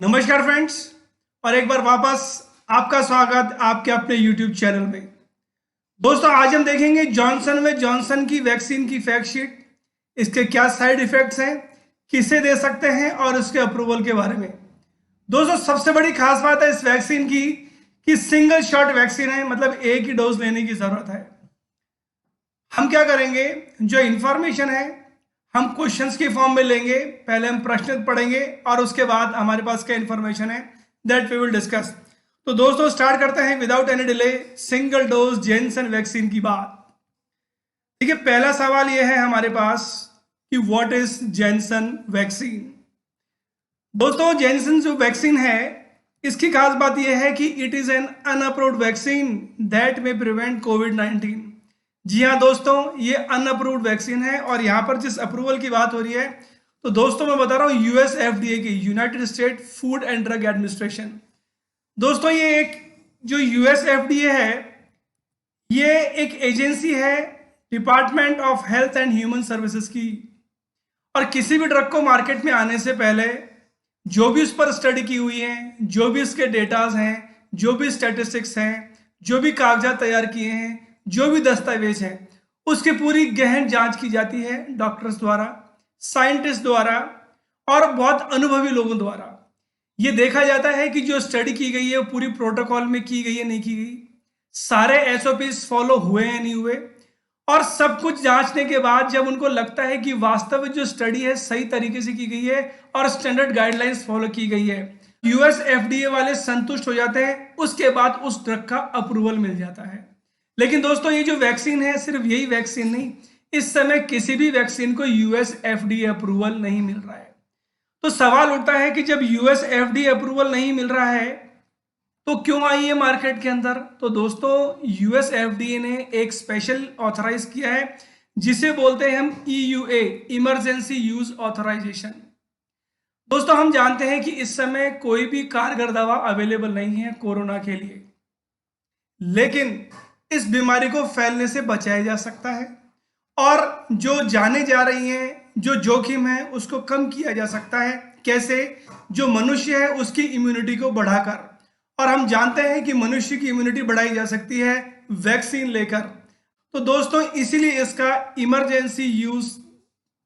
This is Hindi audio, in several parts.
नमस्कार फ्रेंड्स। और एक बार वापस आपका स्वागत आपके अपने YouTube चैनल में। दोस्तों, आज हम देखेंगे जॉनसन व जॉनसन की वैक्सीन की फैक्ट शीट, इसके क्या साइड इफेक्ट्स हैं, किसे दे सकते हैं और उसके अप्रूवल के बारे में। दोस्तों, सबसे बड़ी खास बात है इस वैक्सीन की कि सिंगल शॉट वैक्सीन है, मतलब एक ही डोज लेने की जरूरत है। हम क्या करेंगे, जो इंफॉर्मेशन है हम क्वेश्चंस की फॉर्म में लेंगे। पहले हम प्रश्न पढ़ेंगे और उसके बाद हमारे पास क्या इंफॉर्मेशन है दैट वी विल डिस्कस। तो दोस्तों, स्टार्ट करते हैं without any delay single dose Janssen vaccine की बात। ठीक है, पहला सवाल यह है हमारे पास कि व्हाट इज जेनसन वैक्सीन। दोस्तों, जेनसन जो वैक्सीन है इसकी खास बात यह है कि it is an unapproved vaccine that में प्रिवेंट कोविड-19। जी हाँ दोस्तों, ये अनअप्रूव्ड वैक्सीन है। और यहां पर जिस अप्रूवल की बात हो रही है, तो दोस्तों मैं बता रहा हूं यूएस एफडीए की, United state food and drug administration. दोस्तों, ये एक जो यूएस एफडीए है ये एक एजेंसी है department of health and human services की। और किसी भी ड्रग को मार्केट में आने से पहले जो भी उस पर स्टडी की हुई है, जो भी इसके डेटाज हैं, जो भी स्टैटिस्टिक्स हैं, जो भी कागजात तैयार किए हैं, जो भी दस्तावेज हैं, उसकी पूरी गहन जांच की जाती है डॉक्टर्स द्वारा, साइंटिस्ट द्वारा और बहुत अनुभवी लोगों द्वारा। यह देखा जाता है कि जो स्टडी की गई है वो पूरी प्रोटोकॉल में की गई है नहीं की गई, सारे एसओपीज फॉलो हुए हैं नहीं हुए। और सब कुछ जांचने के बाद जब उनको लगता है कि वास्तव में जो स्टडी है सही तरीके से की गई है और स्टैंडर्ड गाइडलाइंस फॉलो की गई है, यूएस एफडीए वाले संतुष्ट हो जाते हैं, उसके बाद उस ड्रग का अप्रूवल मिल जाता है। लेकिन दोस्तों, ये जो वैक्सीन है सिर्फ यही वैक्सीन नहीं, इस समय किसी भी वैक्सीन को यूएस एफडीए अप्रूवल नहीं मिल रहा है। तो सवाल उठता है कि जब यूएस एफडीए अप्रूवल नहीं मिल रहा है तो क्यों आई है मार्केट के अंदर। तो दोस्तों, यूएस एफडीए ने एक स्पेशल ऑथराइज किया है जिसे बोलते हैं हम ईयूए, इमरजेंसी यूज ऑथराइजेशन। दोस्तों, हम जानते हैं कि इस समय कोई भी कारगर दवा अवेलेबल नहीं है कोरोना के लिए, लेकिन इस बीमारी को फैलने से बचाया जा सकता है और जो जाने जा रही हैं, जो जोखिम है उसको कम किया जा सकता है। कैसे? जो मनुष्य है उसकी इम्यूनिटी को बढ़ाकर। और हम जानते हैं कि मनुष्य की इम्यूनिटी बढ़ाई जा सकती है वैक्सीन लेकर। तो दोस्तों, इसीलिए इसका इमरजेंसी यूज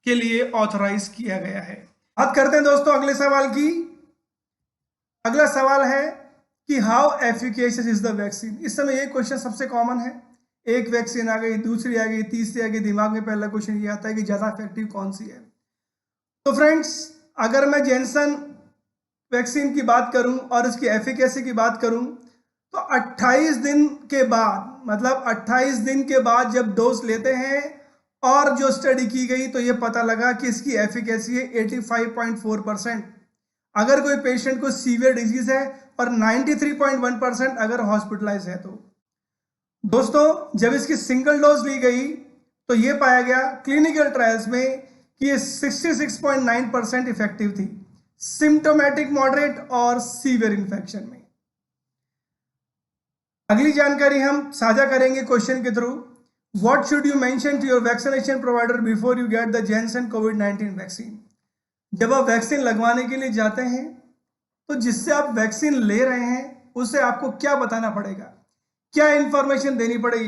के लिए ऑथराइज किया गया है। बात करते हैं दोस्तों अगले सवाल की। अगला सवाल है कि how efficacious is the vaccine. इस समय ये क्वेश्चन सबसे कॉमन है। एक वैक्सीन आ गई, दूसरी आ गई, तीसरी आ गई, दिमाग में पहला क्वेश्चन ये आता है कि ज्यादा इफेक्टिव कौन सी है। तो फ्रेंड्स, अगर मैं जेनसन वैक्सीन की बात करूं और इसकी एफिकेसी की बात करूं तो 28 दिन के बाद, मतलब 28 दिन के बाद जब डोज लेते हैं और जो स्टडी की गई तो ये पता लगा कि इसकी एफिकेसी है 85.4%। अगर कोई पेशेंट को सीवियर डिजीज है और 93.1% अगर हॉस्पिटलाइज है। तो दोस्तों, जब इसकी सिंगल डोज ली गई तो यह पाया गया क्लिनिकल ट्रायल्स में कि ये 66.9% इफेक्टिव थी सिम्टोमेटिक, मॉडरेट और सीवियर इन्फेक्शन में। अगली जानकारी हम साझा करेंगे क्वेश्चन के through. What should you mention to your vaccination provider before you get the Janssen कोविड-19 वैक्सीन। जब आप वैक्सीन लगवाने के लिए जाते हैं तो जिससे आप वैक्सीन ले रहे हैं उसे आपको क्या बताना पड़ेगा, क्या इंफॉर्मेशन देनी पड़ेगी।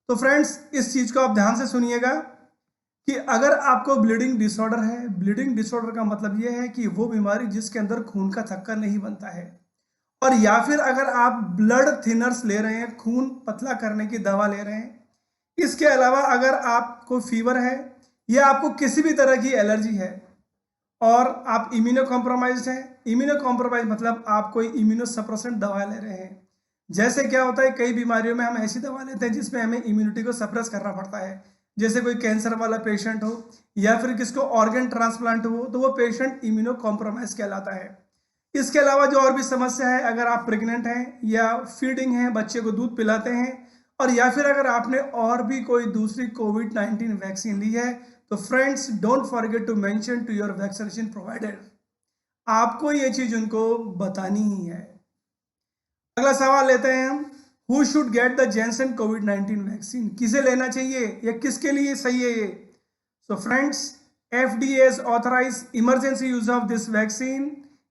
तो फ्रेंड्स, इस चीज को आप ध्यान से सुनिएगा कि अगर आपको ब्लीडिंग डिसऑर्डर है, ब्लीडिंग डिसऑर्डर का मतलब यह है कि वो बीमारी जिसके अंदर खून का थक्का नहीं बनता है, और या फिर अगर आप ब्लड थिनर्स ले रहे हैं, खून पतला करने की दवा ले रहे हैं, इसके अलावा अगर आपको फीवर है या आपको किसी भी तरह की एलर्जी है और आप इम्यूनो कॉम्प्रोमाइज्ड हैं। इम्यूनो कॉम्प्रोमाइज मतलब आप कोई इम्यूनो सप्रेसेंट दवा ले रहे हैं। जैसे क्या होता है, कई बीमारियों में हम ऐसी दवा लेते हैं जिसमें हमें इम्यूनिटी को सप्रेस करना पड़ता है। जैसे कोई कैंसर वाला पेशेंट हो या फिर किसको ऑर्गन ट्रांसप्लांट हो तो वो पेशेंट इम्यूनो कॉम्प्रोमाइज कहलाता है। इसके अलावा जो और भी समस्या है, अगर आप प्रेग्नेंट हैं या फीडिंग हैं, बच्चे को दूध पिलाते हैं, और या फिर अगर आपने और भी कोई दूसरी कोविड-19 वैक्सीन ली है, तो friends don't forget to mention to your vaccination provider. आपको ये चीज उनको बतानी ही है। अगला सवाल लेते हैं हम। Who should get the Janssen कोविड-19 वैक्सीन। किसे लेना चाहिए या किसके लिए सही है ये। So friends, FDA has authorized emergency use of this vaccine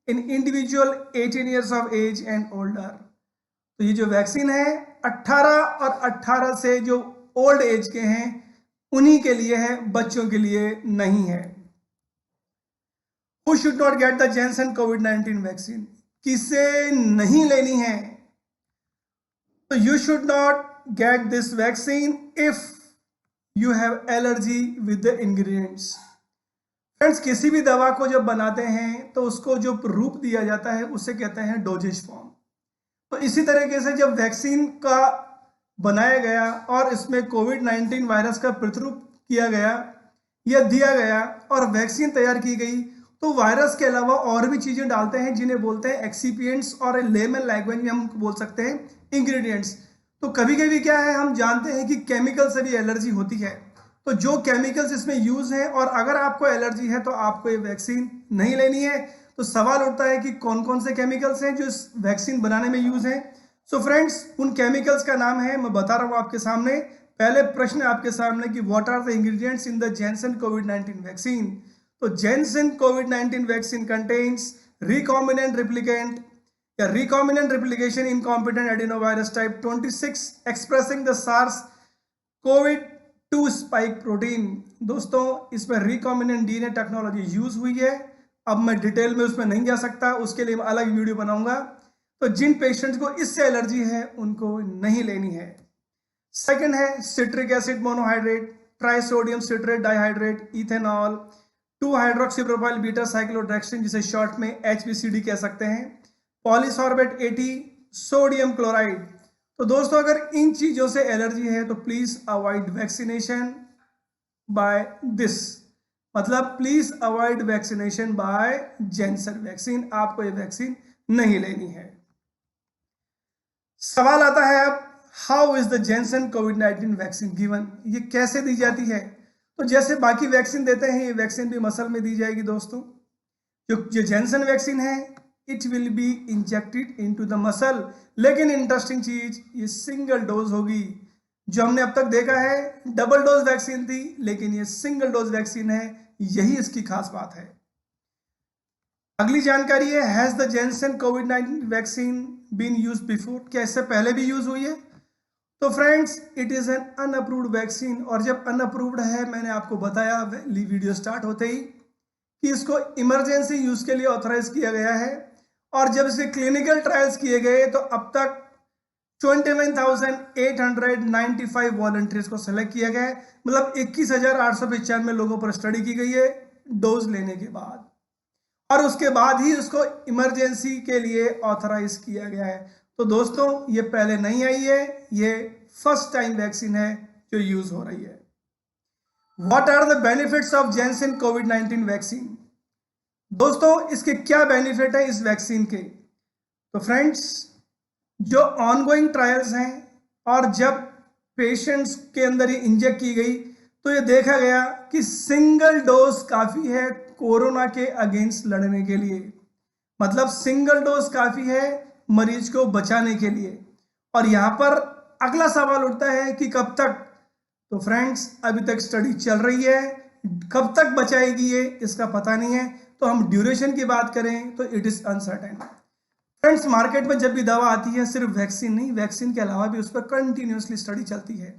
in individual 18 years of age and older. तो ये जो वैक्सीन है 18 और 18 से जो ओल्ड एज के हैं उन्हीं के लिए है, बच्चों के लिए नहीं है। Who should not get the Janssen COVID-19 vaccine? किसे नहीं लेनी है? तो you should not gate this vaccine if you have allergy with the ingredients. Friends, किसी भी दवा को जब बनाते हैं तो उसको जो रूप दिया जाता है उसे कहते हैं डोजेज फॉर्म। तो इसी तरीके से जब वैक्सीन का बनाया गया और इसमें कोविड-19 वायरस का प्रतिरूप किया गया या दिया गया और वैक्सीन तैयार की गई, तो वायरस के अलावा और भी चीजें डालते हैं जिन्हें बोलते हैं एक्सीपिएंट्स, और लेमन लैंग्वेज में हम बोल सकते हैं इंग्रेडिएंट्स। तो कभी कभी क्या है, हम जानते हैं कि केमिकल से भी एलर्जी होती है, तो जो केमिकल्स इसमें यूज हैं और अगर आपको एलर्जी है तो आपको ये वैक्सीन नहीं लेनी है। तो सवाल उठता है कि कौन कौन से केमिकल्स हैं जो इस वैक्सीन बनाने में यूज हैं। सो फ्रेंड्स, उन केमिकल्स का नाम है, मैं बता रहा हूं आपके सामने। पहले प्रश्न आपके सामने कि what are the ingredients in the Janssen कोविड-19 वैक्सीन। तो जैनसन कोविड-19 वैक्सीन कंटेन्स रिकॉम्बिनेंट रिप्लिकेंट या recombinant replication incompetent adenovirus type 26 expressing the SARS COVID two spike protein. दोस्तों, इसमें रिकॉम्बिनेंट डीएनए टेक्नोलॉजी यूज हुई है। अब मैं डिटेल में उसमें नहीं जा सकता, उसके लिए मैं अलग वीडियो बनाऊंगा। तो जिन पेशेंट्स को इससे एलर्जी है उनको नहीं लेनी है। सेकंड है citric acid monohydrate, trisodium citrate dihydrate, ethanol, 2 hydroxypropyl beta cyclodextrin जिसे शॉर्ट में HBCD कह सकते हैं, पॉलीसॉर्बेट 80, सोडियम क्लोराइड। तो दोस्तों, अगर इन चीजों से एलर्जी है तो please avoid vaccination by this, मतलब please avoid vaccination by Janssen vaccine. आपको ये वैक्सीन नहीं लेनी है। सवाल आता है अब, हाउ इज द जैनसन कोविड-19 वैक्सीन गिवन? ये कैसे दी जाती है? तो जैसे बाकी वैक्सीन देते हैं, ये वैक्सीन भी मसल में दी जाएगी दोस्तों। जो जैनसन वैक्सीन है it will be injected into the muscle, लेकिन इंटरेस्टिंग चीज, ये सिंगल डोज होगी। जो हमने अब तक देखा है डबल डोज वैक्सीन थी, लेकिन ये सिंगल डोज वैक्सीन है, यही इसकी खास बात है। अगली जानकारी है, हैज द जैनसन कोविड-19 वैक्सीन बीन यूज्ड बिफोर? क्या इससे पहले भी यूज हुई है? तो friends, it is an unapproved vaccine, और जब अनअप्रूव्ड है, मैंने आपको बताया वीडियो स्टार्ट होते ही कि इसको इमरजेंसी यूज के लिए ऑथराइज किया गया है, और जब इसके क्लिनिकल ट्रायल्स किए गए तो अब तक 21,895 वॉलंटियर्स को सेलेक्ट किया गया है, मतलब 21,895 लोगों पर स्टडी की गई है डोज लेने के बाद, और उसके बाद ही उसको इमरजेंसी के लिए ऑथराइज किया गया है। तो दोस्तों, ये पहले नहीं आई है, ये फर्स्ट टाइम वैक्सीन है जो यूज हो रही है। What are the benefits of Janssen कोविड-19 वैक्सीन? दोस्तों, इसके क्या बेनिफिट है इस वैक्सीन के? तो फ्रेंड्स, जो ऑनगोइंग ट्रायल्स हैं और जब पेशेंट्स के अंदर ये इंजेक्ट की गई तो ये देखा गया कि सिंगल डोज काफी है कोरोना के अगेंस्ट लड़ने के लिए, मतलब सिंगल डोज काफी है मरीज को बचाने के लिए। और यहां पर अगला सवाल उठता है कि कब तक? तो फ्रेंड्स, अभी तक स्टडी चल रही है, कब तक बचाएगी ये इसका पता नहीं है। तो हम ड्यूरेशन की बात करें तो it is uncertain. Friends, market में जब भी दवा आती है, सिर्फ वैक्सीन नहीं, वैक्सीन के अलावा भी उस पर कंटिन्यूसली स्टडी चलती है,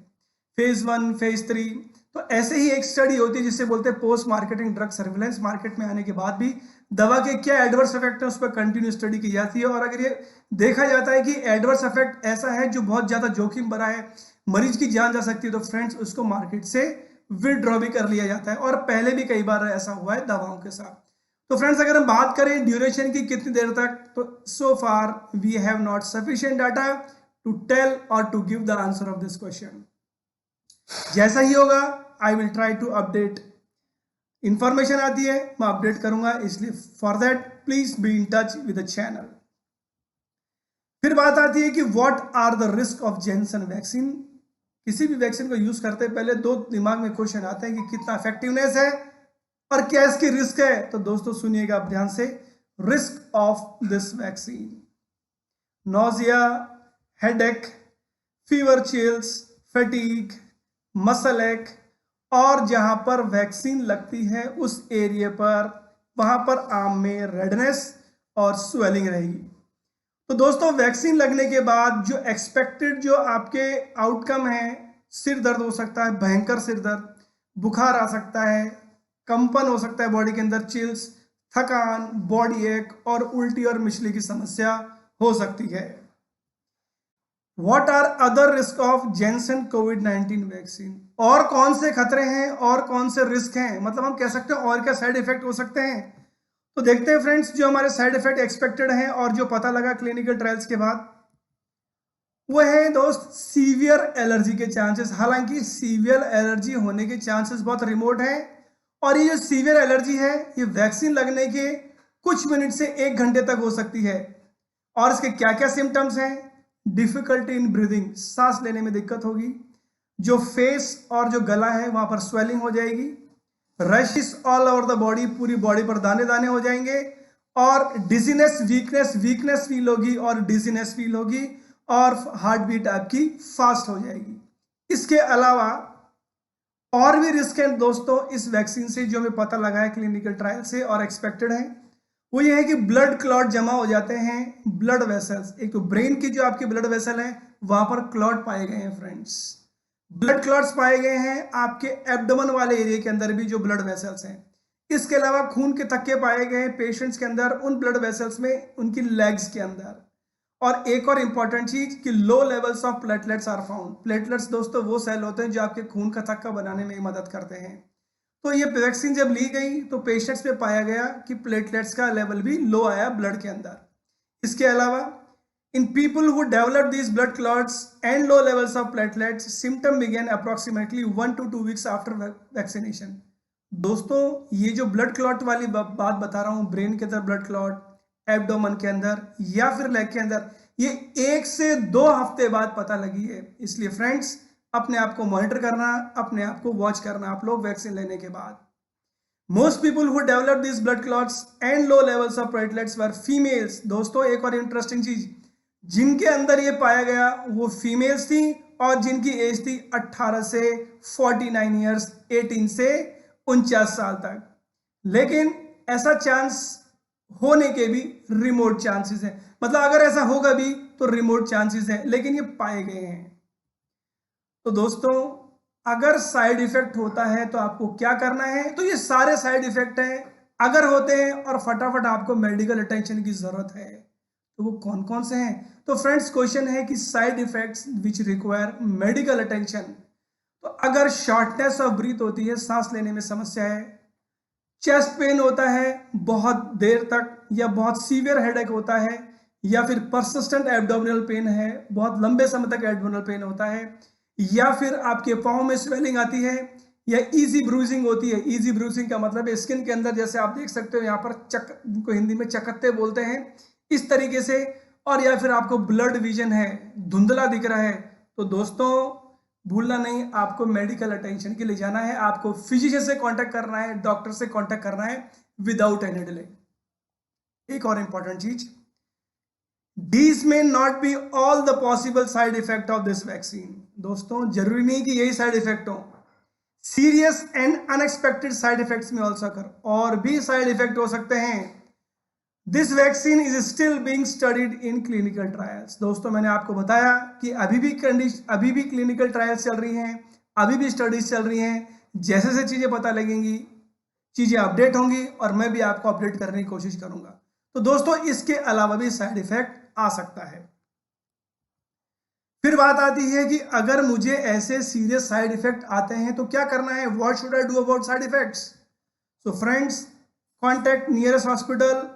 फेज 1, फेज 3। तो ऐसे ही एक स्टडी होती है जिसे बोलते हैं post marketing drug surveillance. Market में आने के बाद भी दवा के क्या एडवर्स इफेक्ट है उस पर कंटिन्यू स्टडी की जाती है, और अगर ये देखा जाता है कि एडवर्स इफेक्ट ऐसा है जो बहुत ज्यादा जोखिम भरा है, मरीज की जान जा सकती है, तो फ्रेंड्स उसको मार्केट से विड्रॉ भी कर लिया जाता है, और पहले भी कई बार ऐसा हुआ है दवाओं के साथ। तो फ्रेंड्स, अगर हम बात करें ड्यूरेशन की कितनी देर तक, तो so far we have not sufficient data to tell और to give the answer of this question. जैसा ही होगा I will try to update. Information आती है मैं अपडेट करूंगा, इसलिए for that please be in touch with the channel. फिर बात आती है कि what are the risk of Janssen vaccine. किसी भी वैक्सीन को यूज करते पहले दो दिमाग में क्वेश्चन आते हैं कि कितना इफेक्टिवनेस है और क्या इसकी रिस्क है। तो दोस्तों सुनिएगा आप ध्यान से। Risk of this vaccine: nausea, headache, fever, chills, fatigue, muscle एक, और जहां पर वैक्सीन लगती है उस एरिया पर, वहां पर आर्म में रेडनेस और स्वेलिंग रहेगी। तो दोस्तों वैक्सीन लगने के बाद जो एक्सपेक्टेड जो आपके आउटकम है, सिर दर्द हो सकता है, भयंकर सिर दर्द, बुखार आ सकता है, कंपन हो सकता है बॉडी के अंदर, चिल्स, थकान, बॉडी एक और उल्टी और मिचली की समस्या हो सकती है। What are other risk of Johnson कोविड-19 वैक्सीन? और कौन से खतरे हैं और कौन से रिस्क हैं, मतलब हम कह सकते हैं और क्या साइड इफेक्ट हो सकते हैं। तो देखते हैं फ्रेंड्स, जो हमारे साइड इफेक्ट एक्सपेक्टेड हैं और जो पता लगा क्लिनिकल ट्रायल्स के बाद, वो है दोस्त सीवियर एलर्जी के चांसेस। हालांकि सीवियर एलर्जी होने के चांसेस बहुत रिमोट हैं, और ये जो सीवियर एलर्जी है ये वैक्सीन लगने के कुछ मिनट से 1 घंटे तक हो सकती है। और इसके क्या क्या सिम्टम्स हैं? डिफिकल्टी इन ब्रीदिंग, सांस लेने में दिक्कत होगी, जो फेस और जो गला है वहां पर स्वेलिंग हो जाएगी, रशिस ऑल ओवर द बॉडी, पूरी बॉडी पर दाने दाने हो जाएंगे, और डिजीनेस, वीकनेस फील होगी और डिजीनेस फील होगी, और हार्ट बीट आपकी फास्ट हो जाएगी। इसके अलावा और भी रिस्क है दोस्तों इस वैक्सीन से, जो हमें पता लगा है क्लिनिकल ट्रायल से और एक्सपेक्टेड है। वो ये है कि ब्लड क्लॉट जमा हो जाते हैं ब्लड वेसल्स। एक तो ब्रेन की जो आपकी ब्लड वेसल है वहां पर क्लॉट पाए गए हैं फ्रेंड्स, ब्लड क्लॉट्स पाए गए हैं आपके एब्डोमेन वाले एरिया के अंदर भी जो ब्लड वेसल्स हैं। इसके अलावा खून के थक्के पाए गए हैं पेशेंट्स के अंदर, उन ब्लड वेसल्स में, उनकी लेग्स के अंदर। और एक और इंपॉर्टेंट चीज कि low levels of platelets are found. Platelets दोस्तों वो सेल होते हैं जो आपके खून का थक्का बनाने में मदद करते हैं। तो ये वैक्सीन जब ली गई तो पेशेंट्स में पाया गया कि प्लेटलेट्स का लेवल भी लो आया ब्लड के अंदर। इसके अलावा in people who develop these blood clots and low levels of platelets, symptom begin approximately 1 to 2 weeks after vaccination. दोस्तों ये जो ब्लड क्लॉट वाली बात बता रहा हूँ, ब्रेन के अंदर ब्लड क्लॉट, एब्डोमेन के अंदर या फिर लेग के अंदर, ये 1 से 2 हफ्ते बाद पता लगी है। इसलिए फ्रेंड्स अपने आप को मॉनिटर करना, अपने आप को वॉच करना आप लोग वैक्सीन लेने के बाद। Most people who develop this blood clots and low levels of platelets were females. दोस्तों एक और इंटरेस्टिंग चीज, जिनके अंदर ये पाया गया वो फीमेल्स थी और जिनकी एज थी 18 से 49 ईयर्स, 18 से 49 साल तक। लेकिन ऐसा चांस होने के भी रिमोट चांसेस हैं, मतलब अगर ऐसा होगा भी तो रिमोट चांसेस हैं, लेकिन ये पाए गए हैं। तो दोस्तों अगर साइड इफेक्ट होता है तो आपको क्या करना है? तो ये सारे साइड इफेक्ट हैं, अगर होते हैं और फटाफट आपको मेडिकल अटेंशन की जरूरत है तो वो कौन कौन से हैं? तो फ्रेंड्स क्वेश्चन है कि side effects which require medical attention. तो अगर शॉर्टनेस ऑफ ब्रीथ होती है, सांस लेने में समस्या है, चेस्ट पेन होता है बहुत देर तक, या बहुत सीवियर हेडेक होता है, या फिर परसिस्टेंट एब्डोमिनल पेन है, बहुत लंबे समय तक एब्डोमिनल पेन होता है, या फिर आपके पाँव में स्वेलिंग आती है, या इजी ब्रूजिंग होती है। इजी ब्रूजिंग का मतलब है स्किन के अंदर, जैसे आप देख सकते हो यहाँ पर जिनको हिंदी में चकत्ते बोलते हैं, इस तरीके से, और या फिर आपको ब्लड विजन है, धुंधला दिख रहा है, तो दोस्तों भूलना नहीं, आपको मेडिकल अटेंशन के लिए जाना है, आपको फिजिशियन से कांटेक्ट करना है, डॉक्टर से कांटेक्ट करना है विदाउट एनी डिले। एक और इंपॉर्टेंट चीज, These may not be all the possible side effect of this vaccine। दोस्तों जरूरी नहीं कि यही साइड इफेक्ट हो, serious and unexpected side effects में ऑल्सो कर और भी साइड इफेक्ट हो सकते हैं। This vaccine is still being studied in clinical trials. दोस्तों मैंने आपको बताया कि अभी भी क्लिनिकल ट्रायल्स चल रही हैं, अभी भी स्टडीज चल रही हैं। जैसे जैसे चीजें पता लगेंगी, चीजें अपडेट होंगी और मैं भी आपको अपडेट करने की कोशिश करूंगा। तो दोस्तों इसके अलावा भी साइड इफेक्ट आ सकता है। फिर बात आती है कि अगर मुझे ऐसे सीरियस साइड इफेक्ट आते हैं तो क्या करना है? What should I do about side effects? So friends contact nearest hospital,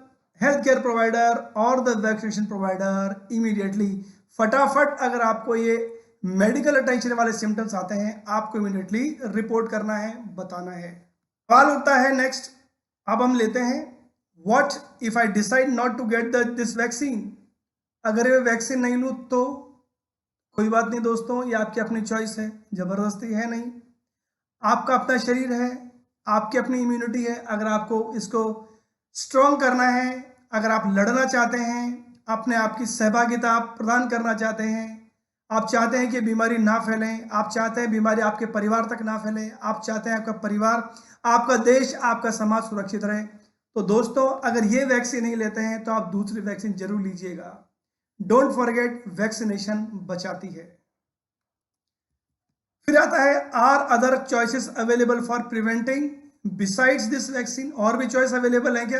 health care provider और द वैक्सीनेशन प्रोवाइडर इमीडिएटली। फटाफट अगर आपको ये मेडिकल अटेंशन वाले सिम्टम्स आते हैं आपको इमीडिएटली रिपोर्ट करना है, बताना है। सवाल उठता है नेक्स्ट, अब हम लेते हैं, what if I decide not to get this vaccine? अगर ये वैक्सीन नहीं लूँ तो? कोई बात नहीं दोस्तों, ये आपकी अपनी चॉइस है, जबरदस्ती है नहीं। आपका अपना शरीर है, आपकी अपनी इम्यूनिटी है। अगर आपको इसको स्ट्रॉन्ग करना है, अगर आप लड़ना चाहते हैं, अपने आप की सहभागिता आप प्रदान करना चाहते हैं, आप चाहते हैं कि बीमारी ना फैलें, आप चाहते हैं बीमारी आपके परिवार तक ना फैले, आप चाहते हैं आपका परिवार, आपका देश, आपका समाज सुरक्षित रहे, तो दोस्तों अगर ये वैक्सीन नहीं लेते हैं तो आप दूसरी वैक्सीन जरूर लीजिएगा। डोंट फॉरगेट, वैक्सीनेशन बचाती है। फिर आता है, are other choices available for preventing besides this vaccine? और भी चॉइस अवेलेबल है क्या?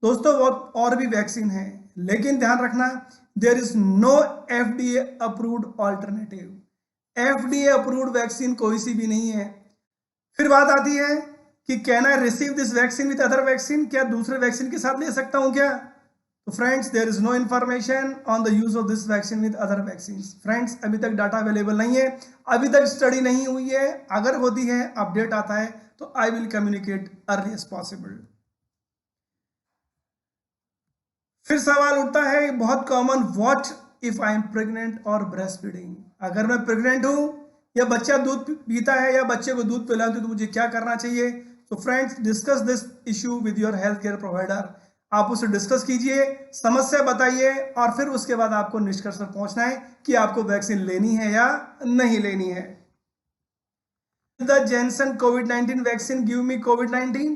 दोस्तों और भी वैक्सीन है, लेकिन ध्यान रखना, there is no FDA approved alternative. FDA approved vaccine कोई सी भी नहीं है। फिर बात आती है कि can I receive this vaccine with other vaccine? क्या दूसरे वैक्सीन के साथ ले सकता हूं क्या? तो friends, there is no information on the use of this vaccine with other vaccine. Friends, अभी तक डाटा अवेलेबल नहीं है, अभी तक स्टडी नहीं हुई है। अगर होती है, अपडेट आता है तो I will communicate early as possible. फिर सवाल उठता है बहुत common, what if I am pregnant और ब्रेस्ट फीडिंग? अगर मैं प्रेग्नेंट हूं या बच्चा दूध पीता है या बच्चे को दूध पिलाऊं तो मुझे क्या करना चाहिए? तो friends, discuss this issue with your health care provider. आप उसे डिस्कस कीजिए, समस्या बताइए और फिर उसके बाद आपको निष्कर्ष पर पहुंचना है कि आपको वैक्सीन लेनी है या नहीं लेनी है। द जॉनसन कोविड-19 वैक्सीन गिव मी कोविड-19?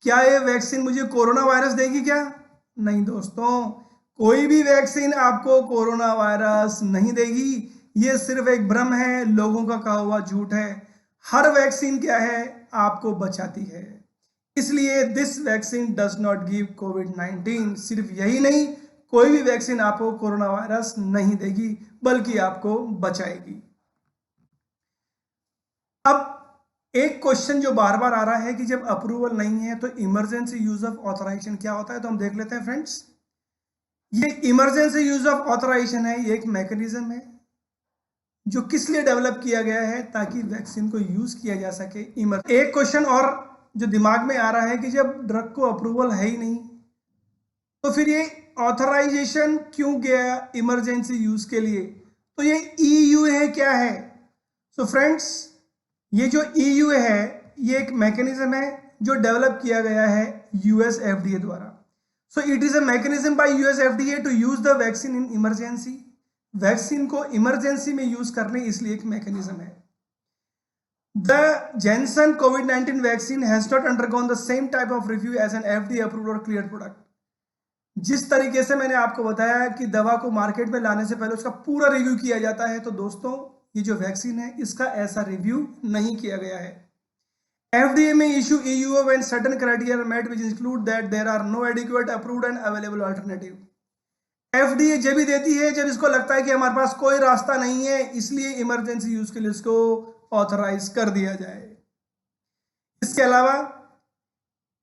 क्या ये वैक्सीन मुझे कोरोना वायरस देगी क्या? नहीं दोस्तों, कोई भी वैक्सीन आपको कोरोना वायरस नहीं देगी। ये सिर्फ एक भ्रम है, लोगों का कहा हुआ झूठ है। हर वैक्सीन क्या है, आपको बचाती है। इसलिए this vaccine does not give कोविड-19। सिर्फ यही नहीं, कोई भी वैक्सीन आपको कोरोना वायरस नहीं देगी, बल्कि आपको बचाएगी। अब एक क्वेश्चन जो बार बार आ रहा है कि जब अप्रूवल नहीं है तो इमरजेंसी यूज ऑफ ऑथराइजेशन क्या होता है, तो हम देख लेते हैं फ्रेंड्स। ये इमरजेंसी यूज ऑफ ऑथराइजेशन है, ये एक मैकेनिज्म है जो किस लिए डेवलप किया गया है, ताकि वैक्सीन को यूज किया जा सके। एक क्वेश्चन और जो दिमाग में आ रहा है कि जब ड्रग को अप्रूवल है ही नहीं तो फिर ये ऑथराइजेशन क्यों गया इमरजेंसी यूज के लिए? तो ये EU है, क्या है? सो फ्रेंड्स, ये जो EU है ये एक मैकेनिज्म है जो डेवलप किया गया है US FDA द्वारा। So it is a mechanism by US FDA to use the vaccine in emergency. Vaccine को इमरजेंसी में यूज करने, इसलिए एक मैकेनिज्म है। द जॉनसन कोविड-19 vaccine has not undergone the same type of review as an FDA approved और क्लियर्ड प्रोडक्ट। जिस तरीके से मैंने आपको बताया कि दवा को मार्केट में लाने से पहले उसका पूरा रिव्यू किया जाता है, तो दोस्तों ये जो वैक्सीन है इसका ऐसा रिव्यू नहीं किया गया है। FDA may issue EUA when certain criteria are met, which include that there are no adequate approved and available alternative. FDA जब भी देती है जब इसको लगता है कि हमारे पास कोई रास्ता नहीं है, इसलिए इमरजेंसी यूज के लिए इसको ऑथराइज कर दिया जाए। इसके अलावा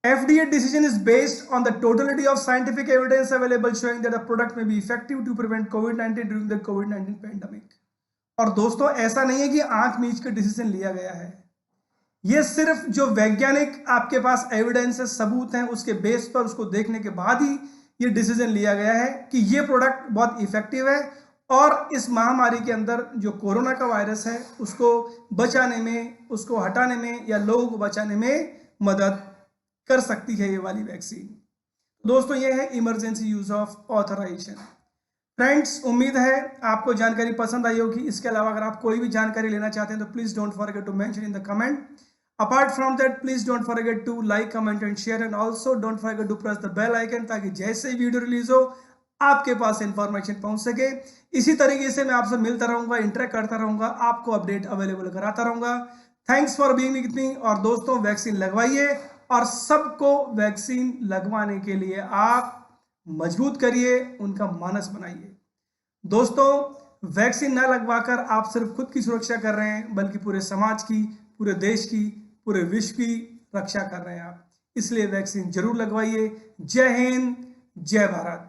FDA decision is based on the totality of scientific evidence available showing that the product may be effective to prevent COVID-19 during the COVID-19 pandemic. और दोस्तों, ऐसा नहीं है कि आंख मीच के डिसीजन लिया गया है। ये सिर्फ जो वैज्ञानिक आपके पास एविडेंस है, सबूत हैं, उसके बेस पर उसको देखने के बाद ही ये डिसीजन लिया गया है कि ये प्रोडक्ट बहुत इफेक्टिव है और इस महामारी के अंदर जो कोरोना का वायरस है उसको बचाने में, उसको हटाने में या लोगों को बचाने में मदद कर सकती है ये वाली वैक्सीन। दोस्तों, ये है emergency use of authorization. Friends, उम्मीद है आपको जानकारी पसंद आई होगी। इसके अलावा अगर आप कोई भी जानकारी लेना चाहते हैं तो please don't forget to mention in the comment. Apart from that, please don't forget to like, comment and share, and also don't forget to press the bell icon, ताकि जैसे ही वीडियो रिलीज हो आपके पास इंफॉर्मेशन पहुंच सके। इसी तरीके से मैं आपसे मिलता रहूंगा, इंटरेक्ट करता रहूंगा, आपको अपडेट अवेलेबल कराता रहूंगा। Thanks for being with me. और दोस्तों, वैक्सीन लगवाइए और सबको वैक्सीन लगवाने के लिए आप मजबूत करिए, उनका मानस बनाइए। दोस्तों, वैक्सीन ना लगवाकर आप सिर्फ खुद की सुरक्षा कर रहे हैं, बल्कि पूरे समाज की, पूरे देश की, पूरे विश्व की रक्षा कर रहे हैं आप। इसलिए वैक्सीन जरूर लगवाइए। जय हिंद, जय भारत।